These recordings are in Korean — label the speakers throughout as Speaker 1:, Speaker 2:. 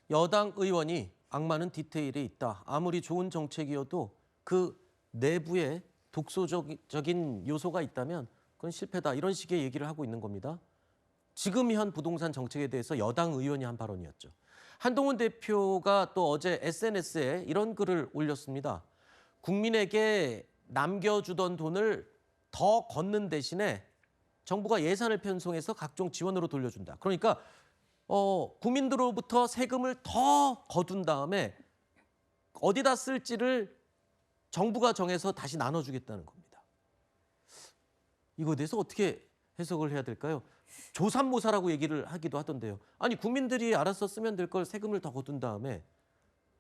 Speaker 1: 여당 의원이 악마는 디테일에 있다. 아무리 좋은 정책이어도 그 내부에 독소적인 요소가 있다면 그건 실패다. 이런 식의 얘기를 하고 있는 겁니다. 지금 현 부동산 정책에 대해서 여당 의원이 한 발언이었죠. 한동훈 대표가 또 어제 SNS에 이런 글을 올렸습니다. 국민에게 남겨주던 돈을 더 걷는 대신에 정부가 예산을 편성해서 각종 지원으로 돌려준다. 그러니까 국민들로부터 세금을 더 거둔 다음에 어디다 쓸지를 정부가 정해서 다시 나눠주겠다는 겁니다. 이거에 대해서 어떻게 해석을 해야 될까요? 조삼모사라고 얘기를 하기도 하던데요. 아니 국민들이 알아서 쓰면 될 걸 세금을 더 거둔 다음에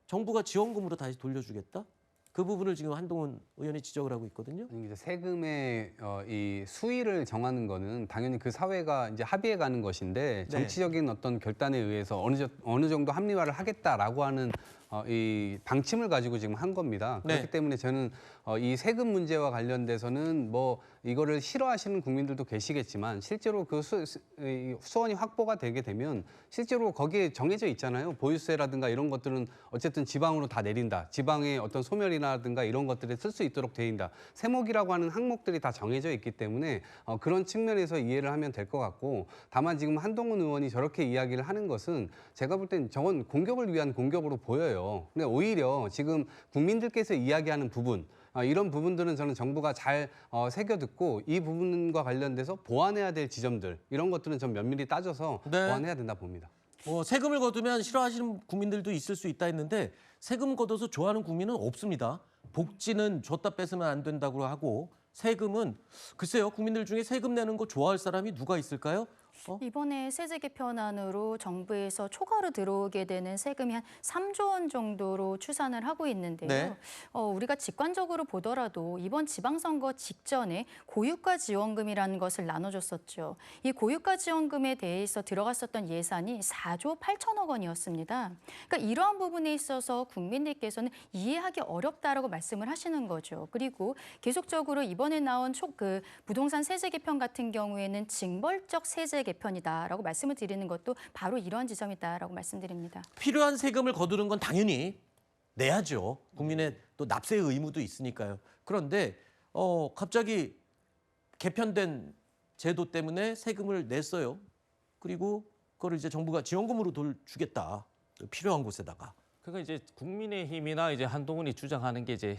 Speaker 1: 정부가 지원금으로 다시 돌려주겠다? 그 부분을 지금 한동훈 의원이 지적을 하고 있거든요.
Speaker 2: 아니, 이제 세금의 이 수위를 정하는 거는 당연히 그 사회가 이제 합의해 가는 것인데 정치적인 어떤 결단에 의해서 어느 정도 합리화를 하겠다라고 하는 이 방침을 가지고 지금 한 겁니다. 그렇기
Speaker 1: 네.
Speaker 2: 때문에 저는 이 세금 문제와 관련돼서는 뭐 이거를 싫어하시는 국민들도 계시겠지만 실제로 그 수원이 확보가 되게 되면 실제로 거기에 정해져 있잖아요. 보유세라든가 이런 것들은 어쨌든 지방으로 다 내린다. 지방의 어떤 소멸이라든가 이런 것들에 쓸 수 있도록 되어있다. 세목이라고 하는 항목들이 다 정해져 있기 때문에 그런 측면에서 이해를 하면 될 것 같고 다만 지금 한동훈 의원이 저렇게 이야기를 하는 것은 제가 볼 땐 저건 공격을 위한 공격으로 보여요. 근데 오히려 지금 국민들께서 이야기하는 부분 이런 부분들은 저는 정부가 잘 새겨듣고 이 부분과 관련돼서 보완해야 될 지점들 이런 것들은 좀 면밀히 따져서
Speaker 1: 네.
Speaker 2: 보완해야 된다 봅니다.
Speaker 1: 세금을 거두면 싫어하시는 국민들도 있을 수 있다 했는데 세금 걷어서 좋아하는 국민은 없습니다. 복지는 줬다 뺏으면 안 된다고 하고 세금은 글쎄요. 국민들 중에 세금 내는 거 좋아할 사람이 누가 있을까요?
Speaker 3: 이번에 세제 개편안으로 정부에서 초과로 들어오게 되는 세금이 한 3조 원 정도로 추산을 하고 있는데요.
Speaker 1: 네.
Speaker 3: 우리가 직관적으로 보더라도 이번 지방선거 직전에 고유가 지원금이라는 것을 나눠줬었죠. 이 고유가 지원금에 대해서 들어갔었던 예산이 4조 8천억 원이었습니다. 그러니까 이러한 부분에 있어서 국민들께서는 이해하기 어렵다라고 말씀을 하시는 거죠. 그리고 계속적으로 이번에 나온 부동산 세제 개편 같은 경우에는 징벌적 세제 개편이다라고 말씀을 드리는 것도 바로 이러한 지점이다라고 말씀드립니다.
Speaker 1: 필요한 세금을 거두는 건 당연히 내야죠. 국민의 또 납세 의무도 있으니까요. 그런데 갑자기 개편된 제도 때문에 세금을 냈어요. 그리고 그걸 이제 정부가 지원금으로 주겠다. 필요한 곳에다가.
Speaker 4: 그러니까 이제 국민의힘이나 이제 한동훈이 주장하는 게 이제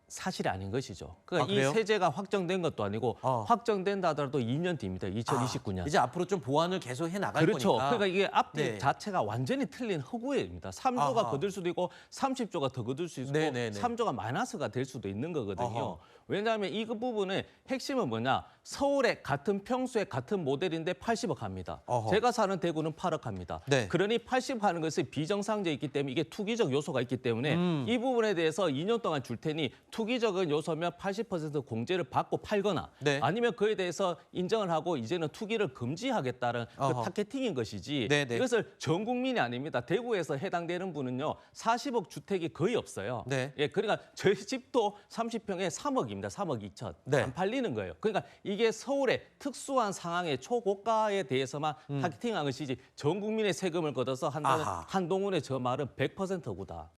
Speaker 4: 사실이 아닌 것이죠. 그러니까
Speaker 1: 그래요?
Speaker 4: 이 세제가 확정된 것도 아니고 확정된다 하더라도 2년 뒤입니다. 2029년.
Speaker 1: 이제 앞으로 좀 보완을 계속 해 나갈
Speaker 4: 그렇죠.
Speaker 1: 거니까.
Speaker 4: 그러니까 이게 앞뒤
Speaker 1: 네.
Speaker 4: 자체가 완전히 틀린 허구입니다. 3조가
Speaker 1: 아하.
Speaker 4: 거둘 수도 있고 30조가 더 거둘 수 있고
Speaker 1: 네네네.
Speaker 4: 3조가 마이너스가 될 수도 있는 거거든요.
Speaker 1: 아하.
Speaker 4: 왜냐하면 이 부분의 핵심은 뭐냐. 서울에 같은 평수에 같은 모델인데 80억 합니다.
Speaker 1: 어허.
Speaker 4: 제가 사는 대구는 8억 합니다.
Speaker 1: 네.
Speaker 4: 그러니 80억 하는 것이 비정상적이 있기 때문에 이게 투기적 요소가 있기 때문에 이 부분에 대해서 2년 동안 줄 테니 투기적인 요소면 80% 공제를 받고 팔거나
Speaker 1: 네.
Speaker 4: 아니면 그에 대해서 인정을 하고 이제는 투기를 금지하겠다는 그
Speaker 1: 어허.
Speaker 4: 타겟팅인 것이지
Speaker 1: 네네.
Speaker 4: 이것을 전 국민이 아닙니다. 대구에서 해당되는 분은요. 40억 주택이 거의 없어요.
Speaker 1: 네.
Speaker 4: 예, 그러니까 저희 집도 30평에 3억입니다. 3억 2천.
Speaker 1: 네.
Speaker 4: 안 팔리는 거예요. 그러니까 이게 서울의 특수한 상황의 초고가에 대해서만 타겟팅한 것이지 전 국민의 세금을 걷어서 한다는
Speaker 1: 아하.
Speaker 4: 한동훈의 저 말은 100% 구다.